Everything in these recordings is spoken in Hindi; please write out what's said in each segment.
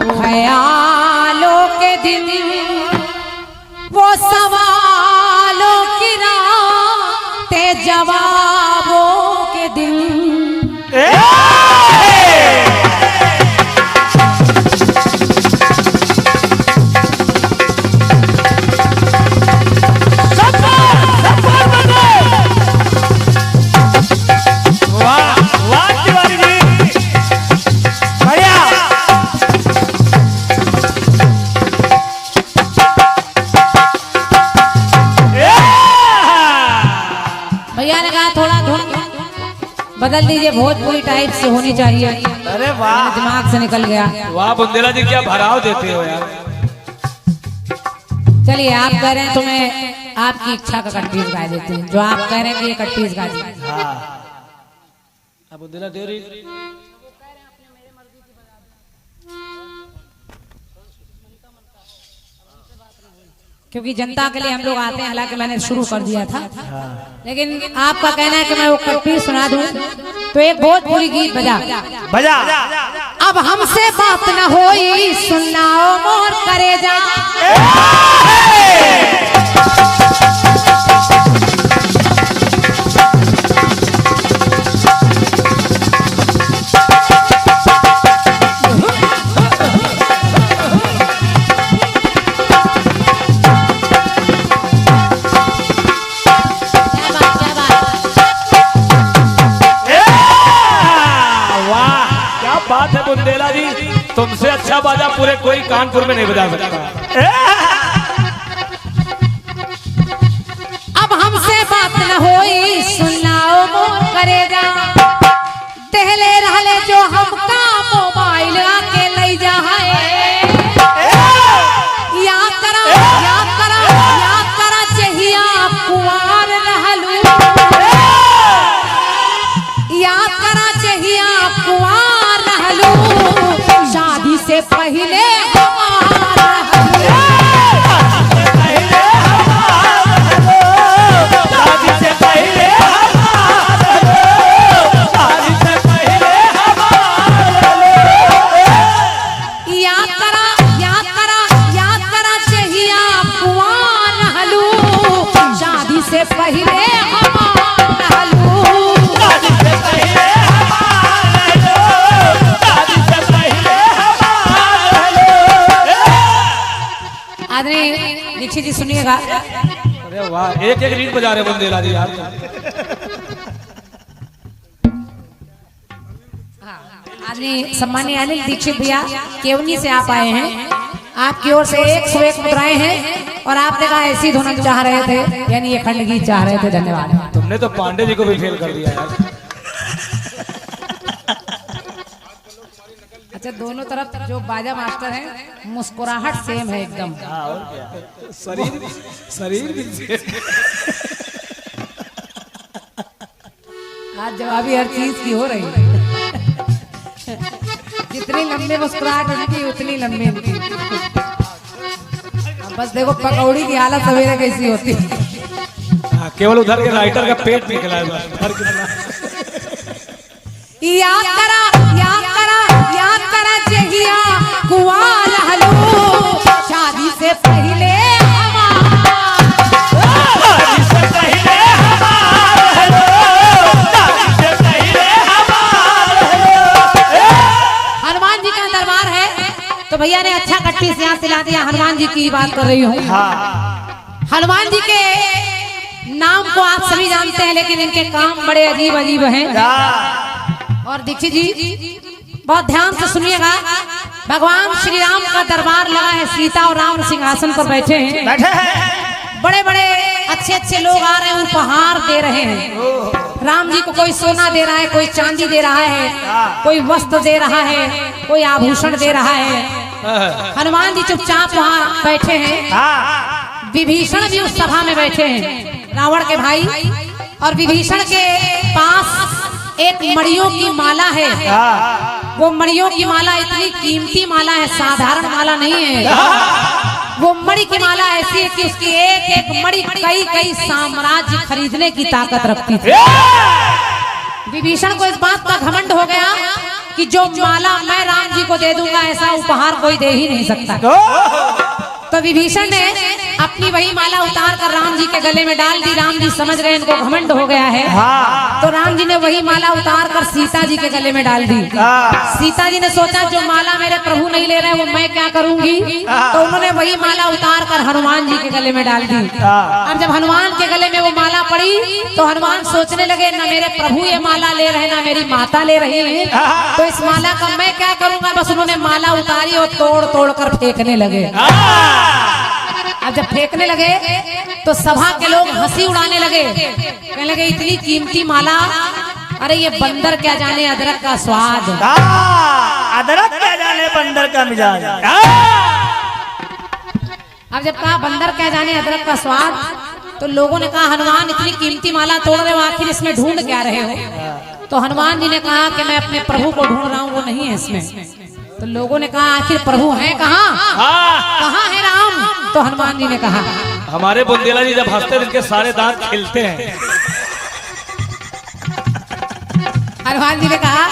ख्यालों के दिन, वो सवालों की रातें, जवाबों के दिन। भैया ने कहा थोड़ा धुन बदल दीजिए, भोजपुरी टाइप से होनी चाहिए। अरे वाह, दिमाग से निकल गया। वाह बुंदेला जी, क्या भराव देते हो यार। चलिए आप कह रहे हैं तो मैं आपकी इच्छा का कट-पीस गा देती हूँ। जो आप कह रहे हैं कि ये कट-पीस गा दीजिए। हाँ बुंदेला देवरी क्योंकि जनता के लिए हम लोग आते हैं, हालांकि मैंने शुरू कर दिया था। लेकिन आपका कहना है कि मैं वो कट-पीस सुना दूं, तो एक भोजपुरी गीत बजा। अब हमसे बात न होई, सुनाओ मोर करेजा। बात है बुंदेला जी, तुमसे अच्छा बाजा पूरे कोई कानपुर में नहीं बजा सकता। अब हमसे बात न होई, सुनाओ मोर करेगा। टहले रहले जो हमका मोबाइल आके ले जा है। याद करा चाहिए कुंवार रहलू। याद करा चाहिए कुंवार रहलू, शादी से पहले दीक्षित जी सुनिएगा। अरे वाह, एक एक रीत बजा रहे बुंदेला जी यार। आदमी सम्मानीय अनिल दीक्षित भैया केवनी से आप आए हैं, आपकी ओर से 101 मुद्राएं हैं और आपने कहा ऐसी धुन चाह रहे थे, यानी ये खंड गीत चाह रहे थे। धन्यवाद। तुमने तो पांडे जी को भी फेल कर दिया यार। अच्छा, दोनों तरफ जो बाजा मास्टर हैं मुस्कुराहट सेम है एकदम। हाँ, और क्या, शरीर भी आज जवाबी हर चीज की हो रही है। जितनी लंबी मुस्कुराहट उनकी उतनी लंबी उनकी। बस देखो पकौड़ी की हालत सवेरे कैसी होती है। केवल उधर के राइटर का पेट निकला है बस। याद करा जहिया कुंवार रहलू, शादी से पहले हनुमान जी का दरबार है, तो भैया ने अच्छा कट्टी से यहाँ सिला दिया। हनुमान जी की बात कर रही हूँ। हनुमान जी के नाम को आप सभी जानते हैं, लेकिन इनके काम बड़े अजीब अजीब हैं। और दीक्षित जी बहुत ध्यान से सुनिएगा। भगवान श्री राम का दरबार लगा है, सीता और राम सिंहासन पर बैठे हैं। बड़े बड़े अच्छे अच्छे लोग आ रहे हैं, उपहार दे रहे हैं। राम जी को कोई सोना दे रहा है, कोई चांदी दे रहा है, कोई वस्त्र दे रहा है, कोई आभूषण दे रहा है। हनुमान जी चुपचाप वहाँ बैठे हैं। विभीषण भी उस सभा में बैठे हैं, रावण के भाई। और विभीषण के पास एक मणियों की माला है। वो मणियों की माला इतनी कीमती माला है, साधारण माला नहीं है। वो मणि की माला ऐसी है कि उसकी एक एक मणि कई कई साम्राज्य खरीदने की ताकत रखती थी। विभीषण को इस बात का घमंड हो गया कि जो माला मैं राम जी को दे दूंगा ऐसा उपहार कोई दे ही नहीं सकता। तो विभीषण ने अपनी वही माला उतार कर राम जी के गले में डाल दी। राम जी समझ गए इनको घमंड हो गया है। तो राम जी ने वही माला उतार कर सीता जी के गले में डाल दी। सीता जी ने सोचा जो माला मेरे प्रभु नहीं ले रहे वो मैं क्या करूंगी, तो उन्होंने वही माला उतार कर हनुमान जी के गले में डाल दी। अब जब हनुमान के गले में वो माला पड़ी तो हनुमान सोचने लगे न मेरे प्रभु ये माला ले रहे ना मेरी माता ले रही है, तो इस माला का मैं क्या करूंगा। बस उन्होंने माला उतारी और तोड़ तोड़ कर फेंकने लगे। अब जब फेंकने लगे तो सभा के लोग हंसी उड़ाने लगे, कहने लगे इतनी कीमती माला, अरे ये बंदर क्या जाने अदरक का स्वाद, अदरक क्या जाने बंदर का मिजाज। अब जब कहा बंदर क्या जाने अदरक का स्वाद, तो लोगों ने कहा हनुमान इतनी कीमती माला तोड़ रहे हो, आखिर इसमें ढूंढ क्या रहे हो। तो हनुमान जी ने कहा कि मैं अपने प्रभु को ढूंढ रहा हूँ, वो नहीं है इसमें। तो लोगों ने कहा आखिर प्रभु हैं कहाँ, कहाँ है राम। तो हनुमान जी ने कहा हमारे बुंदेला जी जब हंसते हैं इनके सारे दांत खिलते हैं। हनुमान जी ने कहा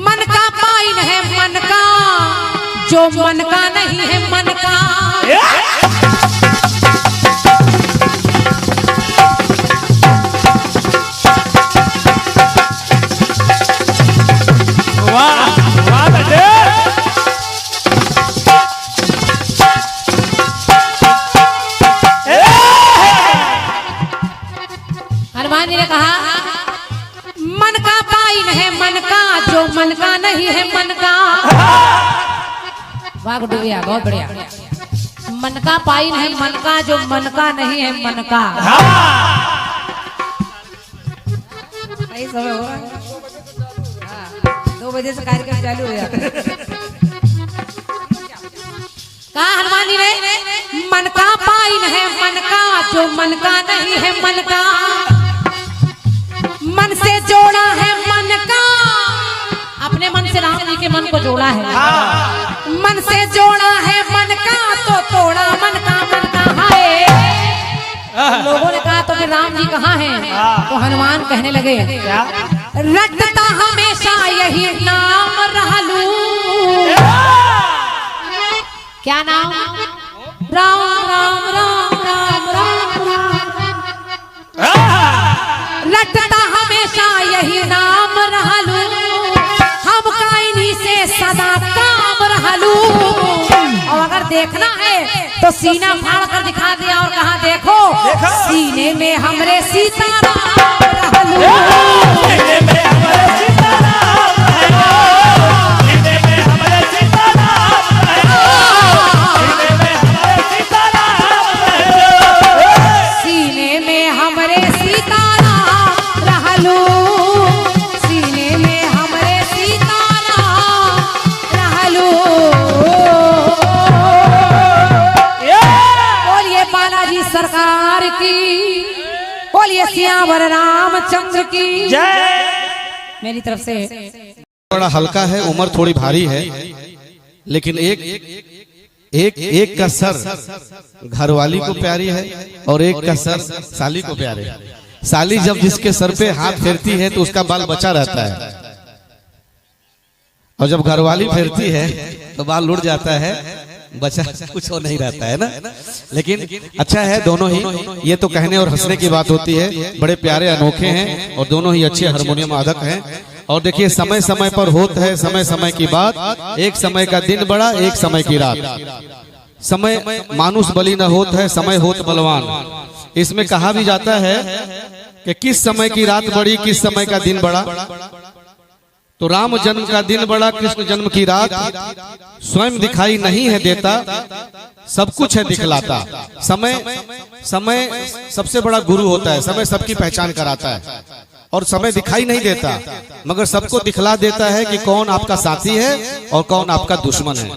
मन का पाइन है मन का, जो मन का नहीं है मन का। हनुमान जी ने कहा मन का पाइन है मन का, जो मन का नहीं है मन का। वाह गुड्डूया बहुत बढ़िया। मन का पाइन है मन का, जो मन का नहीं है मन का। सही समय हो रहा है, 2 बजे से कार्यक्रम चालू हो जाता। कहा हनुमान जी ने मन का पाइन है मन का, जो मन का नहीं है मन का। मन से जोड़ा है मन का, अपने मन से राम जी के मन को जोड़ा है। मन से जोड़ा है मन का, तो तोड़ा मन का है। लोगों ने कहा तो फिर राम जी कहाँ हैं। तो हनुमान कहने लगे रटता हमेशा यही नाम रहलू। क्या नाम, राम राम राम राम राम राम। रटता हमेशा यही नाम रहलू, हम का इन्हीं से सदा काम रहलू। और अगर देखना है तो सीना फाड़ कर दिखा दिया और कहा देखो सीने में हमरे सीताराम रहलू। सीने में हमरे सीताराम रहलू। सीने में हमरे सीताराम रहलू। सीने में हमरे सीताराम रहलू। सीने में हमरे सीताराम रहलू। बोलिए बालाजी सरकार की, बोलिए सियावर रामचंद्र की जय। मेरी तरफ से बड़ा हल्का है, उम्र थोड़ी भारी है, लेकिन एक का सर घरवाली को प्यारी है और एक का सर साली को प्यारे है। साली जब जिसके सर पे हाथ फेरती है तो उसका बाल बचा रहता है, और जब घरवाली फेरती है तो बाल उड़ जाता है, बचा कुछ और नहीं रहता है ना। लेकिन अच्छा है दोनों ही, ये तो कहने और हंसने की बात होती है। बड़े प्यारे अनोखे हैं और दोनों ही अच्छे हारमोनियम वादक हैं। और देखिए समय समय पर होता है समय समय की बात। एक समय का दिन बड़ा, एक समय की रात। समय मानुष बलि न होत है, समय होत बलवान। इसमें कहा भी जाता है कि किस समय की रात बड़ी, किस समय का दिन बड़ा। तो राम जन्म का दिन बड़ा, कृष्ण जन्म की रात। स्वयं दिखाई नहीं है देता, सब कुछ है दिखलाता। समय सबसे बड़ा गुरु होता है। समय सबकी पहचान कराता है और समय दिखाई नहीं देता, मगर सबको दिखला देता है कि कौन आपका साथी है और कौन आपका दुश्मन है।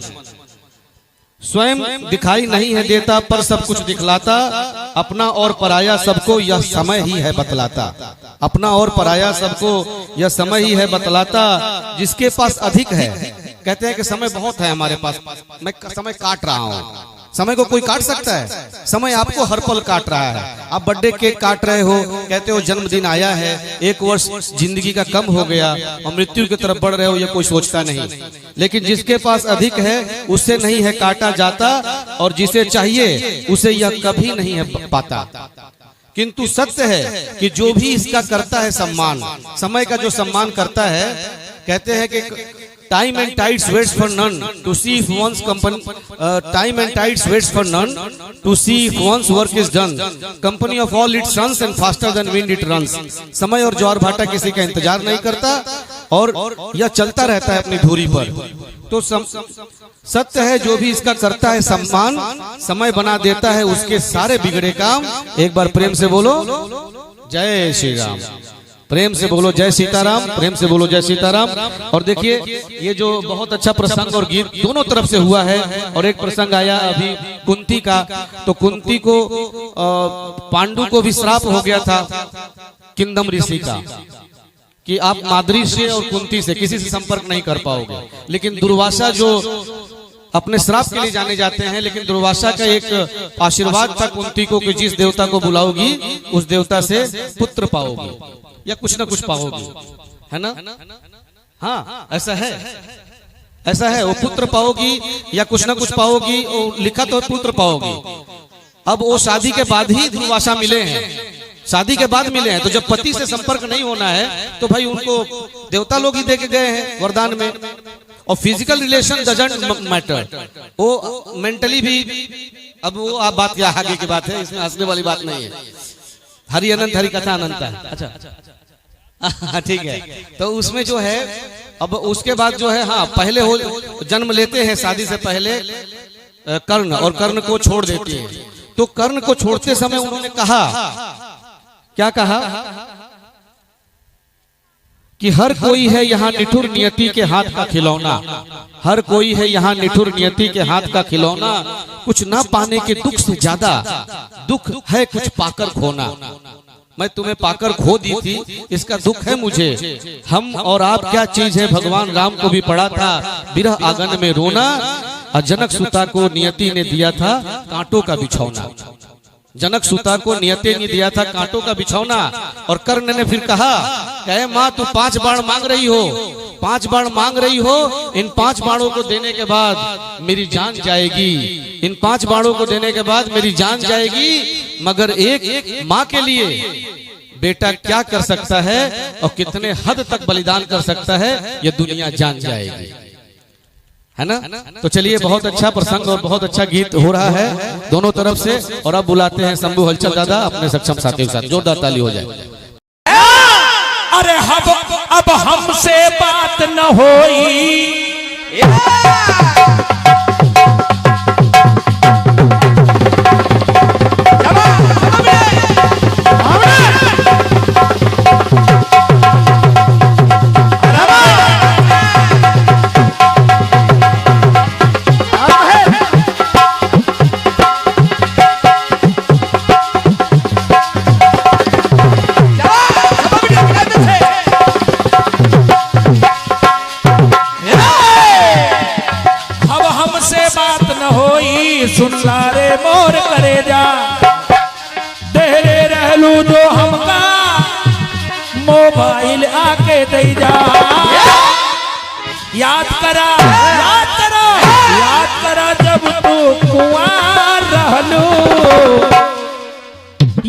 स्वयं दिखाई नहीं है देता पर सब कुछ दिखलाता। अपना और पराया सबको यह समय ही है बतलाता। अपना और पराया सबको यह समय ही है बतलाता। जिसके पास अधिक है, कहते हैं कि समय बहुत है हमारे पास, मैं समय काट रहा हूँ, समय को कोई काट सकता है? समय आपको हर पल काट रहा है। आप बर्थडे केक काट रहे हो, कहते हो जन्मदिन आया है, 1 वर्ष जिंदगी का कम हो गया और मृत्यु की तरफ बढ़ रहे हो, ये कोई सोचता नहीं। लेकिन जिसके पास अधिक है उससे नहीं है काटा जाता, और जिसे चाहिए उसे यह कभी नहीं है पाता। किंतु सत्य है कि जो भी इसका करता है सम्मान, समय का जो सम्मान करता है, कहते हैं कि time and tides waits for none to see if one's company time and tides waits for none to see if one's work is done, company of all its runs and faster than wind it runs। समय और ज्वार भाटा किसी का इंतजार नहीं करता और यह चलता रहता है अपनी धुरी पर। तो सत्य है जो भी इसका करता है सम्मान, समय बना देता है उसके सारे बिगड़े काम। एक बार प्रेम से बोलो जय श्री राम, प्रेम से बोलो जय सीताराम, प्रेम से बोलो जय सीताराम। और देखिए ये जो बहुत अच्छा प्रसंग और गीत दोनों तरफ से हुआ है। और एक प्रसंग आया अभी कुंती का, तो कुंती को पांडु को भी श्राप हो गया था किंदम ऋषि का कि आप माद्री से और कुंती से किसी से संपर्क नहीं कर पाओगे। लेकिन दुर्वासा जो अपने श्राप के लिए जाने जाते हैं, लेकिन दुर्वासा का एक आशीर्वाद था कुंती को कि जिस देवता को बुलाओगी उस देवता से पुत्र पाओगी या कुछ ना कुछ पाओगी, है ना? हाँ ऐसा है, ऐसा है। वो पुत्र पाओगी या कुछ ना कुछ पाओगी, लिखा तो पुत्र पाओगी। अब वो शादी के बाद ही दुर्वासा मिले हैं, शादी के बाद मिले हैं। तो जब पति से संपर्क नहीं होना है तो भाई उनको देवता लोग ही दे के गए हैं वरदान में। और फिजिकल रिलेशन डजंट मैटर, वो मेंटली भी। अब वो आप बात क्या आगे की बात है, इसमें हंसने वाली बात नहीं है। हरि अनंत हरि कथा अनंत है। अच्छा ठीक है। तो उसमें जो है अब उसके बाद जो है, हाँ पहले हो जन्म लेते हैं शादी से पहले कर्ण, और कर्ण को छोड़ देती है। तो कर्ण को छोड़ते समय उन्होंने कहा, क्या कहा कि हर कोई है यहाँ निठुर नियति के हाथ का खिलौना, हर कोई है यहाँ निठुर नियति के हाथ का खिलौना, कुछ ना पाने के दुख से ज्यादा दुख है कुछ पाकर खोना। मैं तुम्हें पाकर खो दी थी, इसका दुख है मुझे। हम और आप क्या चीज है, भगवान राम को भी पड़ा था विरह आंगन में रोना, और जनक सुता को नियति ने दिया था कांटों का बिछौना। जनक सुता को नियति ने दिया था कांटों का बिछौना। और कर्ण ने फिर कहा, कहे माँ तू 5 बाण मांग रही हो, 5 बाण मांग रही हो, इन 5 बाणों को देने के बाद मेरी जान जाएगी, इन 5 बाणों को देने के बाद मेरी जान जाएगी। मगर एक माँ के लिए बेटा क्या कर सकता है और कितने हद तक बलिदान कर सकता है, ये दुनिया जान जाएगी, है ना? तो चलिए, बहुत अच्छा प्रसंग और बहुत अच्छा गीत हो रहा है दोनों तरफ से। और अब बुलाते हैं शंभू हलचल दादा अपने सक्षम साथियों के साथ। जोरदार ताली हो जाए। अरे अब हमसे बात न होई, सुन सारे मोर करे जा, देरे रहलू जो हमका मोबाइल आके दे जा। याद करा याद करा याद करा जब तू कुंवार रहलू,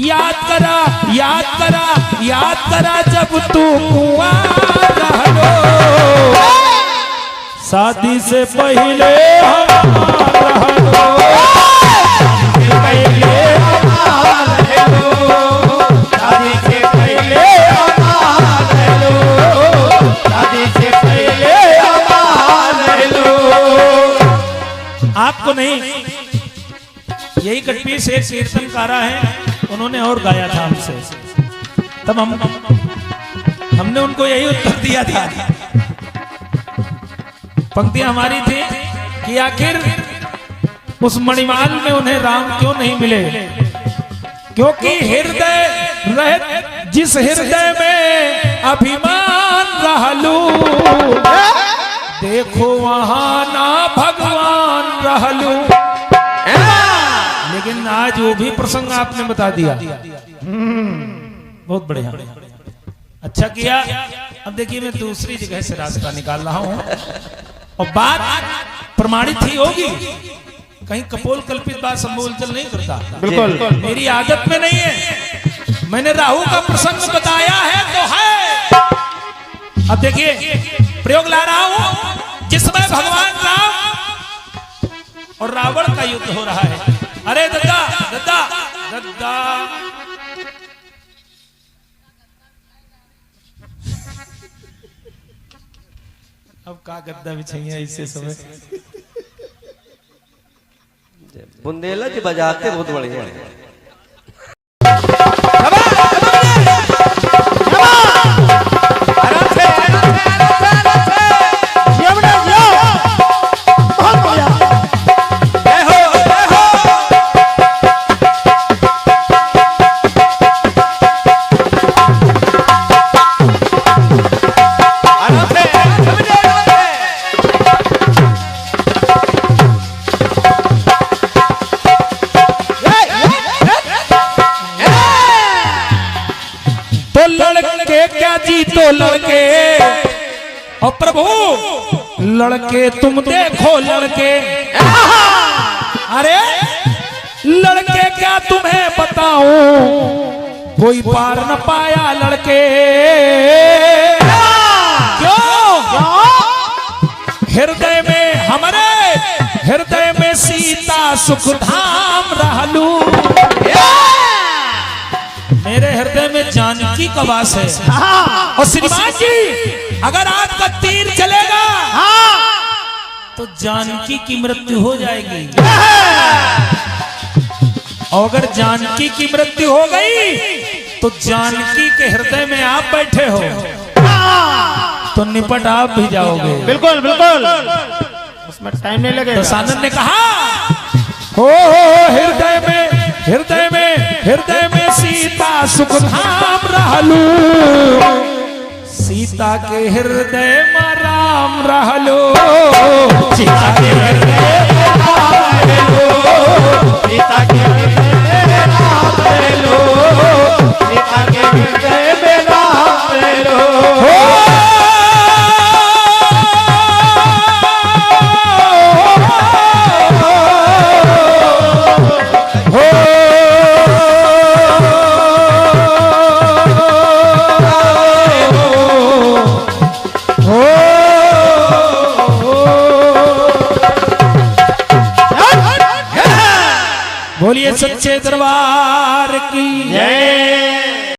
याद करा याद करा याद करा जब तू कुंवार रहलू। शादी से पहले आपको नहीं, यही कटपी से एक कीर्तनकारा है, उन्होंने और गाया था हमसे, तब हमने उनको यही उत्तर दिया था। पंक्तियां हमारी थी कि आखिर उस मणिमाल में उन्हें राम क्यों नहीं मिले, क्योंकि हृदय रहे जिस हृदय में अभिमान रहलू, देखो वहां ना भगवान रहलू। लेकिन आज वो भी प्रसंग आपने बता दिया। बहुत बढ़िया, अच्छा किया। अब देखिए मैं दूसरी जगह से रास्ता निकाल रहा हूं और बात प्रमाणित ही होगी, कहीं कपोल कल्पित बात संबोधन नहीं करता, बिल्कुल मेरी आदत में नहीं है। मैंने राहु का प्रसंग बताया है तो है। अब देखिए प्रयोग ला रहा हूं जिसमें भगवान राम और रावण का युद्ध हो रहा है। अरे दद्दा दद्दा दद्दा, अब का गद्दा बिछाइए इससे समय। बुंदेला जी बजाते बहुत बढ़िया है। तो लड़के और प्रभु लड़के तुम देखो लड़के, अरे लड़के क्या तुम्हें बताऊं, कोई पार न पाया लड़के। क्यों? हृदय में हमारे हृदय में सीता सुख धाम रहलू, मेरे हृदय में जानकी का वास है। और श्रीमान जी अगर आपका तीर चलेगा तो जानकी की मृत्यु हो जाएगी, और अगर जानकी की मृत्यु हो गई तो जानकी के हृदय में आप बैठे हो तो निपट आप भी जाओगे। बिल्कुल बिल्कुल, उसमें टाइम नहीं लगेगा। तो सानंद ने कहा हो हृदय में सीता सुख धाम रहलू, सीता के हृदय में राम रहलो, सीता के हृदय में राम रहलो, सीता के